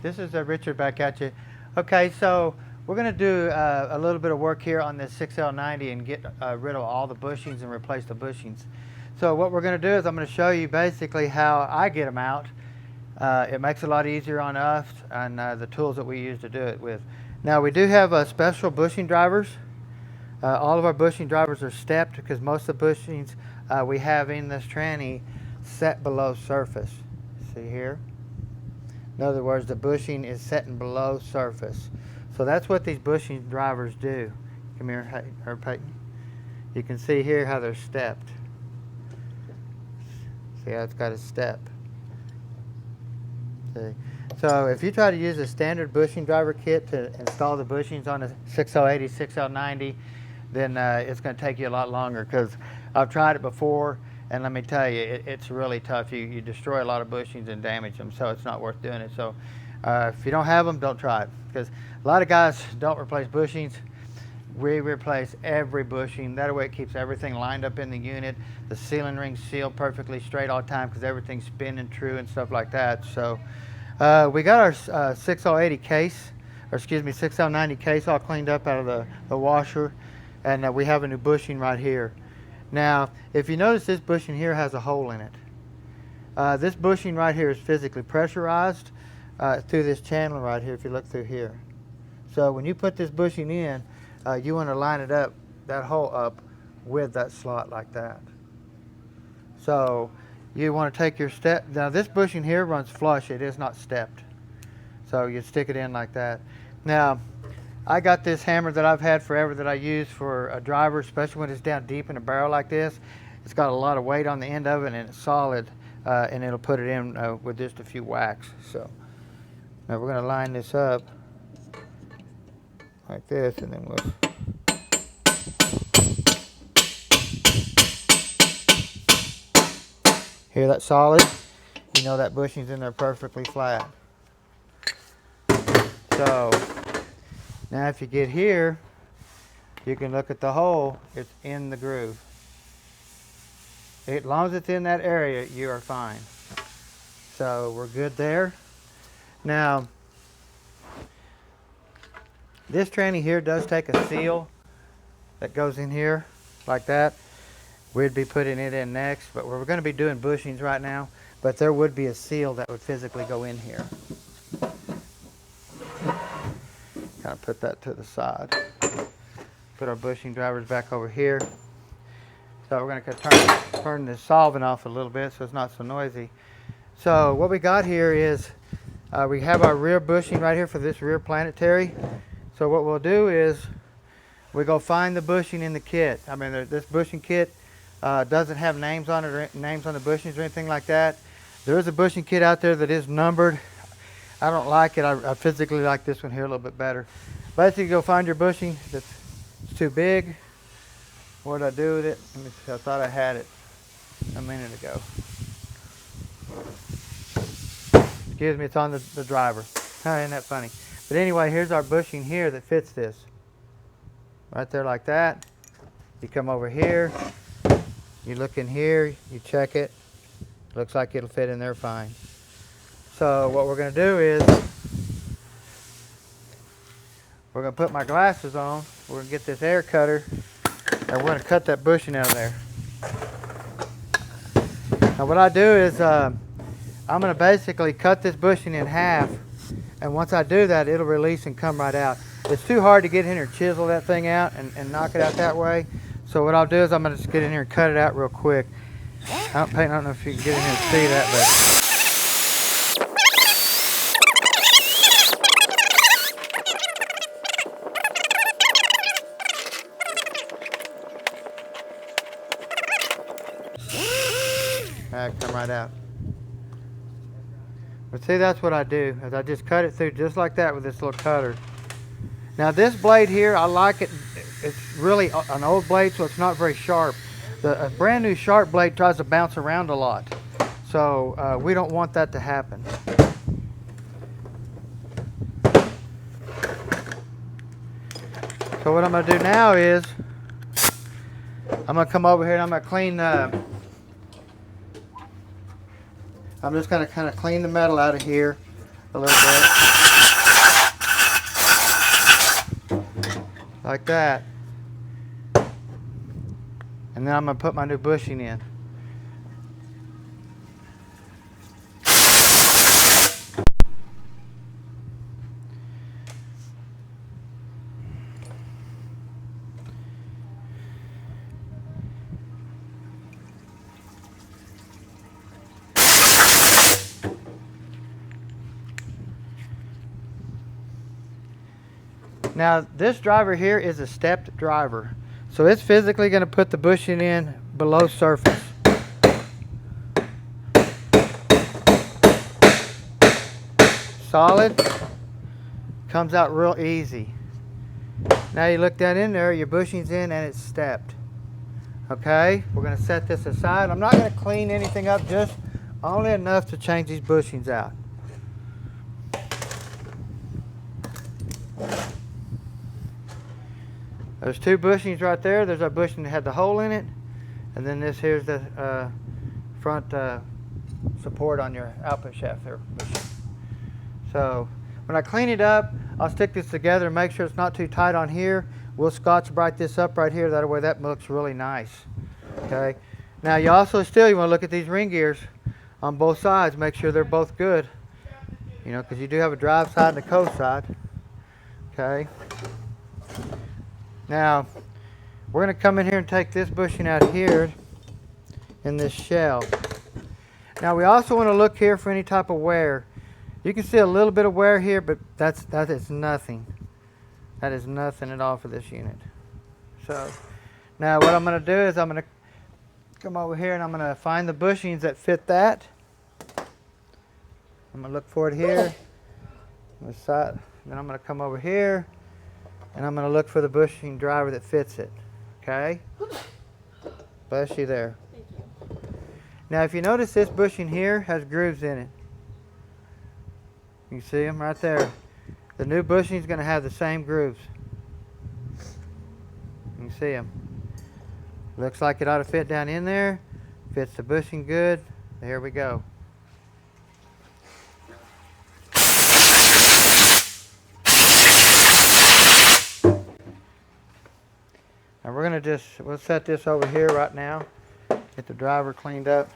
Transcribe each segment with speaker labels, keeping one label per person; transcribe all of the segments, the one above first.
Speaker 1: This is Richard back at you. Okay, so we're going to do a little bit of work here on this 6L90 and get rid of all the bushings and replace the bushings. So what we're going to do is I'm going to show you basically how I get them out. It makes it a lot easier on us and the tools that we use to do it with. Now we do have special bushing drivers. All of our bushing drivers are stepped because most of the bushings we have in this tranny set below surface. See here? In other words, the bushing is setting below surface. So that's what these bushing drivers do. Come here, Peyton. You can see here how they're stepped. See how it's got a step. See? So if you try to use a standard bushing driver kit to install the bushings on a 6L80, 6L90, then it's going to take you a lot longer, because I've tried it before, and let me tell you, it's really tough. You destroy a lot of bushings and damage them, so it's not worth doing it. So if you don't have them, don't try it, because a lot of guys don't replace bushings. We replace every bushing. That way it keeps everything lined up in the unit. The sealing rings sealed perfectly straight all the time because everything's spinning true and stuff like that. So we got our 6L80 case, or excuse me, 6L90 case all cleaned up out of the washer, and we have a new bushing right here. Now, if you notice, this bushing here has a hole in it. This bushing right here is physically pressurized through this channel right here, if you look through here. So when you put this bushing in, you want to line it up, that hole up, with that slot like that. So you want to take your step. Now this bushing here runs flush, it is not stepped. So you stick it in like that. Now, I got this hammer that I've had forever that I use for a driver, especially when it's down deep in a barrel like this. It's got a lot of weight on the end of it, and it's solid, and it'll put it in with just a few whacks. So now we're going to line this up like this, and then we'll hear that solid. You know that bushing's in there perfectly flat. So now if you get here, you can look at the hole. It's in the groove. As long as it's in that area, you are fine. So we're good there. Now, this tranny here does take a seal that goes in here like that. We'd be putting it in next, but we're going to be doing bushings right now. But there would be a seal that would physically go in here. Kind of put that to the side. Put our bushing drivers back over here. So we're going to turn the solvent off a little bit so it's not so noisy. So what we got here is we have our rear bushing right here for this rear planetary. So what we'll do is we go find the bushing in the kit. I mean, this bushing kit doesn't have names on it, or names on the bushings or anything like that. There is a bushing kit out there that is numbered. I don't like it. I physically like this one here a little bit better. Basically, go find your bushing that's too big. What did I do with it? Let me see. I thought I had it a minute ago. Excuse me, it's on the driver. Isn't that funny? But anyway, here's our bushing here that fits this. Right there like that. You come over here. You look in here. You check it. Looks like it'll fit in there fine. So what we're going to do is we're going to put my glasses on. We're going to get this air cutter, and we're going to cut that bushing out of there. Now what I do is I'm going to basically cut this bushing in half, and once I do that, it'll release and come right out. It's too hard to get in here and chisel that thing out and knock it out that way. So what I'll do is I'm going to just get in here and cut it out real quick. I don't know if you can get in here and see that, but come right out. But see, that's what I do, is I just cut it through just like that with this little cutter. Now this blade here, I like it. It's really an old blade, so it's not very sharp. A brand new sharp blade tries to bounce around a lot. So we don't want that to happen. So what I'm going to do now is I'm going to come over here and I'm going to clean I'm just going to kind of clean the metal out of here a little bit. like that. And then I'm going to put my new bushing in. Now this driver here is a stepped driver. So it's physically going to put the bushing in below surface. Solid. Comes out real easy. Now you look down in there, your bushing's in and it's stepped. Okay, we're going to set this aside. I'm not going to clean anything up, just only enough to change these bushings out. There's two bushings right there. There's our bushing that had the hole in it. And then this here's the front support on your output shaft there. So when I clean it up, I'll stick this together and make sure it's not too tight on here. We'll Scotch-Brite this up right here. That way that looks really nice. Okay. Now you also you want to look at these ring gears on both sides. Make sure they're both good. You know, because you do have a drive side and a coast side. Okay. Now, we're going to come in here and take this bushing out here in this shell. Now, we also want to look here for any type of wear. You can see a little bit of wear here, but that is nothing. That is nothing at all for this unit. So, now what I'm going to do is I'm going to come over here and I'm going to find the bushings that fit that. I'm going to look for it here. On the side. Then I'm going to come over here. And I'm going to look for the bushing driver that fits it. Okay? Bless you there.
Speaker 2: Thank you.
Speaker 1: Now, if you notice, this bushing here has grooves in it. You can see them right there. The new bushing is going to have the same grooves. You can see them. Looks like it ought to fit down in there. Fits the bushing good. There we go. And we're going to we'll set this over here right now. Get the driver cleaned up.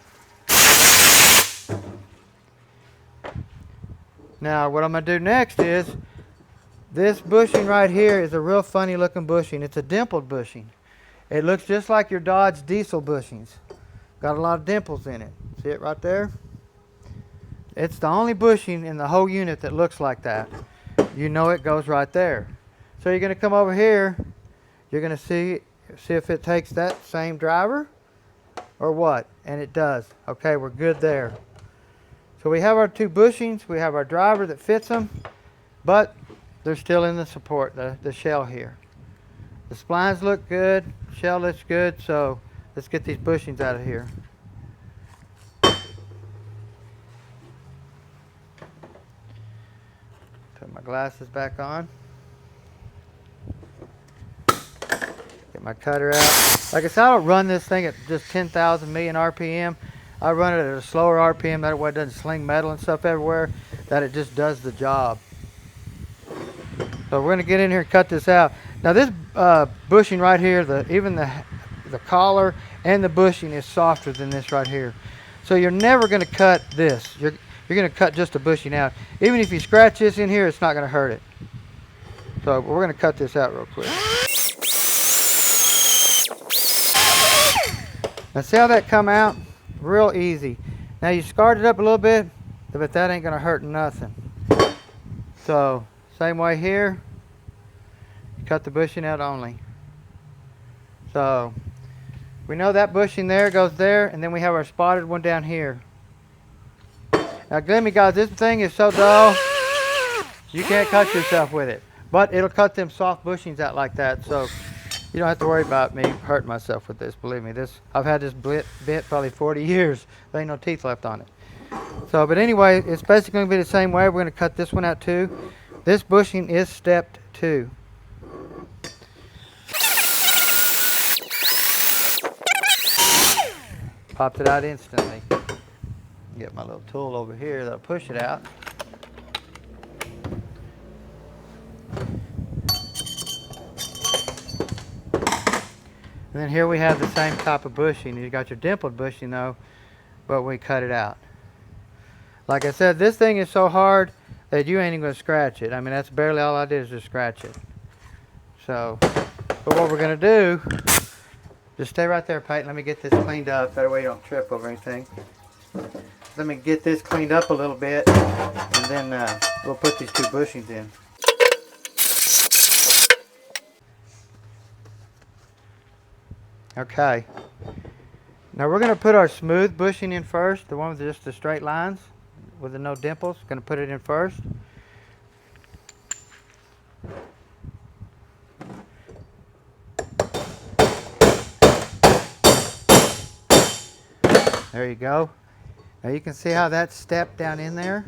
Speaker 1: Now what I'm going to do next is, this bushing right here is a real funny looking bushing. It's a dimpled bushing. It looks just like your Dodge diesel bushings. Got a lot of dimples in it. See it right there? It's the only bushing in the whole unit that looks like that. You know it goes right there. So you're going to come over here. You're going to see if it takes that same driver or what. And it does. Okay, we're good there. So we have our two bushings. We have our driver that fits them. But they're still in the support, the shell here. The splines look good. Shell looks good. So let's get these bushings out of here. Put my glasses back on. My cutter out. Like I said, I don't run this thing at just 10,000 million RPM. I run it at a slower RPM. That way it doesn't sling metal and stuff everywhere. That it just does the job. So we're going to get in here and cut this out. Now this bushing right here, even the collar and the bushing is softer than this right here. So you're never going to cut this. You're going to cut just a bushing out. Even if you scratch this in here, it's not going to hurt it. So we're going to cut this out real quick. Now see how that come out? Real easy. Now you scarred it up a little bit, but that ain't gonna hurt nothing. So same way here, cut the bushing out only. So we know that bushing there goes there, and then we have our spotted one down here. Now believe me guys, this thing is so dull, you can't cut yourself with it. But it'll cut them soft bushings out like that. So you don't have to worry about me hurting myself with this. Believe me, I've had this bit probably 40 years. There ain't no teeth left on it. So, but anyway, it's basically going to be the same way. We're going to cut this one out too. This bushing is stepped too. Popped it out instantly. Get my little tool over here that'll push it out. And then here we have the same type of bushing. You got your dimpled bushing though, but we cut it out. Like I said, this thing is so hard that you ain't even gonna scratch it. I mean, that's barely all I did is just scratch it. So, but what we're gonna do, just stay right there, Peyton. Let me get this cleaned up. That way you don't trip over anything. Let me get this cleaned up a little bit, and then we'll put these two bushings in. Okay. Now we're going to put our smooth bushing in first, the one with just the straight lines, with the no dimples. Going to put it in first. There you go. Now you can see how that stepped down in there.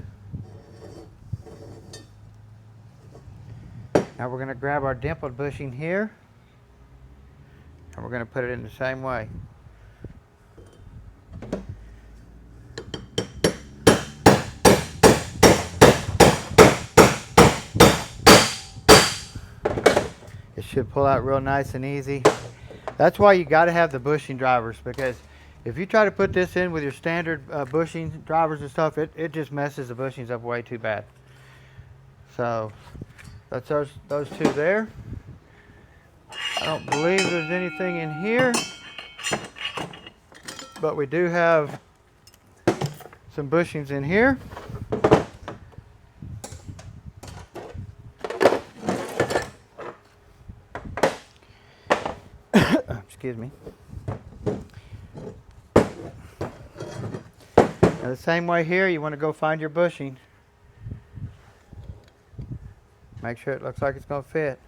Speaker 1: Now we're going to grab our dimpled bushing here, and we're going to put it in the same way. It should pull out real nice and easy. That's why you got to have the bushing drivers, because if you try to put this in with your standard bushing drivers and stuff, it just messes the bushings up way too bad. So that's those two there. I don't believe there's anything in here, but we do have some bushings in here. Excuse me. Now the same way here, you want to go find your bushing. Make sure it looks like it's going to fit.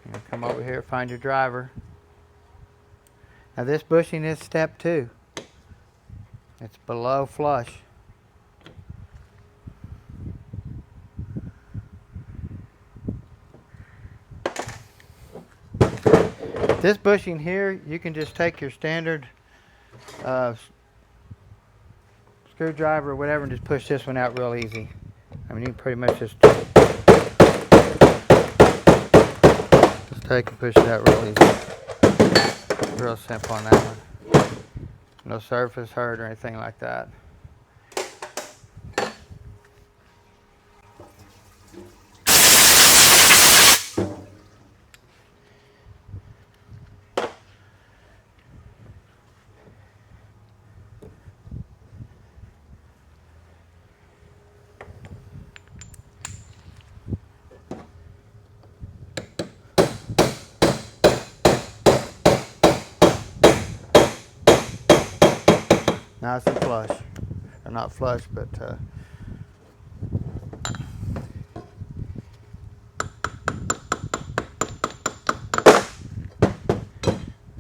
Speaker 1: And come over here, find your driver. Now this bushing is step 2. It's below flush. This bushing here, you can just take your standard screwdriver or whatever and just push this one out real easy. I mean, you can pretty much just take and push it out real easy. Real simple on that one. No surface hurt or anything like that. Nice and flush, or not flush, but so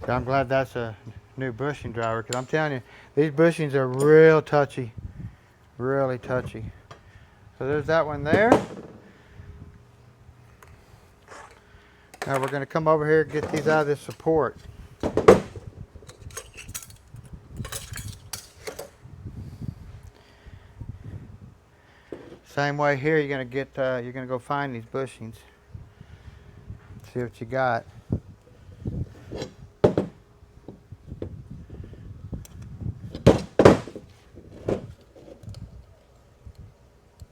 Speaker 1: I'm glad that's a new bushing driver, because I'm telling you, these bushings are real touchy, really touchy. So there's that one there. Now we're going to come over here and get these out of this support. Same way here, you're gonna go find these bushings. See what you got.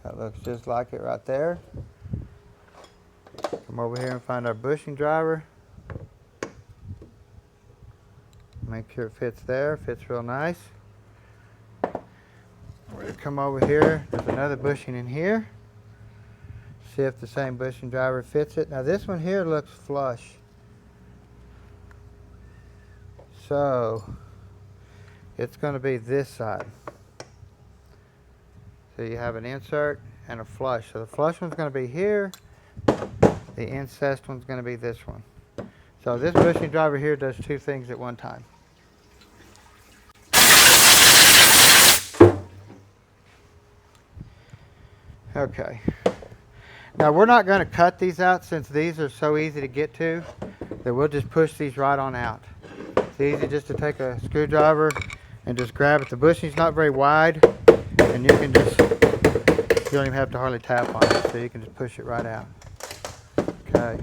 Speaker 1: That looks just like it right there. Come over here and find our bushing driver. Make sure it fits there, fits real nice. We're going to come over here, there's another bushing in here. See if the same bushing driver fits it. Now this one here looks flush. So it's going to be this side. So you have an insert and a flush. So the flush one's going to be here. The incest one's going to be this one. So this bushing driver here does two things at one time. Okay. Now we're not going to cut these out since these are so easy to get to that we'll just push these right on out. It's easy just to take a screwdriver and just grab it. The bushing's not very wide, and you can just, you don't even have to hardly tap on it, so you can just push it right out. Okay.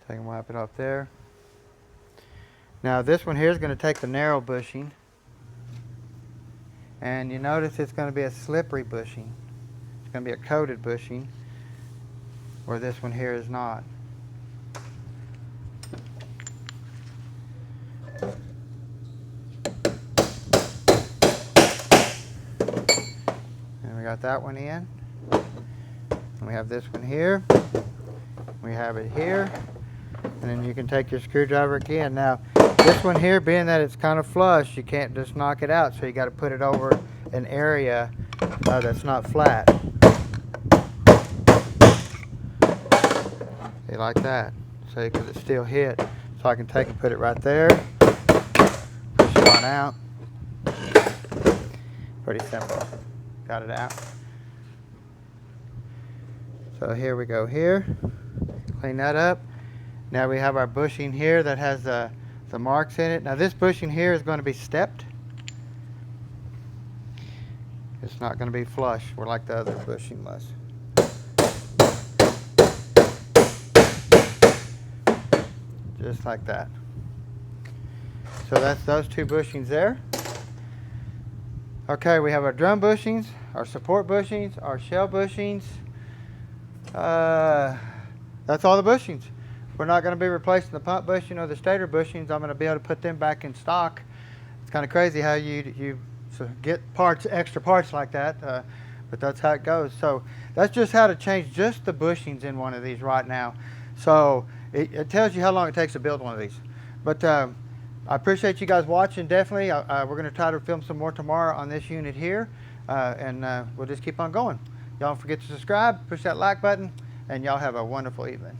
Speaker 1: So I can wipe it off there. Now this one here is going to take the narrow bushing, and you notice it's going to be a slippery bushing. It's going to be a coated bushing, where this one here is not. And we got that one in. And we have this one here. We have it here. And then you can take your screwdriver again. Now, this one here, being that it's kind of flush, you can't just knock it out. So you got to put it over an area that's not flat. See, like that. See, because it's still hit. So I can take and put it right there. Push it on out. Pretty simple. Got it out. So here we go here. Clean that up. Now we have our bushing here that has the marks in it. Now this bushing here is going to be stepped. It's not going to be flush. We're like the other bushing was. Just like that. So that's those two bushings there. Okay, we have our drum bushings, our support bushings, our shell bushings. That's all the bushings. We're not going to be replacing the pump bushing or the stator bushings. I'm going to be able to put them back in stock. It's kind of crazy how you get parts, extra parts like that, but that's how it goes. So that's just how to change just the bushings in one of these right now. So it tells you how long it takes to build one of these. But I appreciate you guys watching, definitely. We're going to try to film some more tomorrow on this unit here, and we'll just keep on going. Y'all don't forget to subscribe, push that like button, and y'all have a wonderful evening.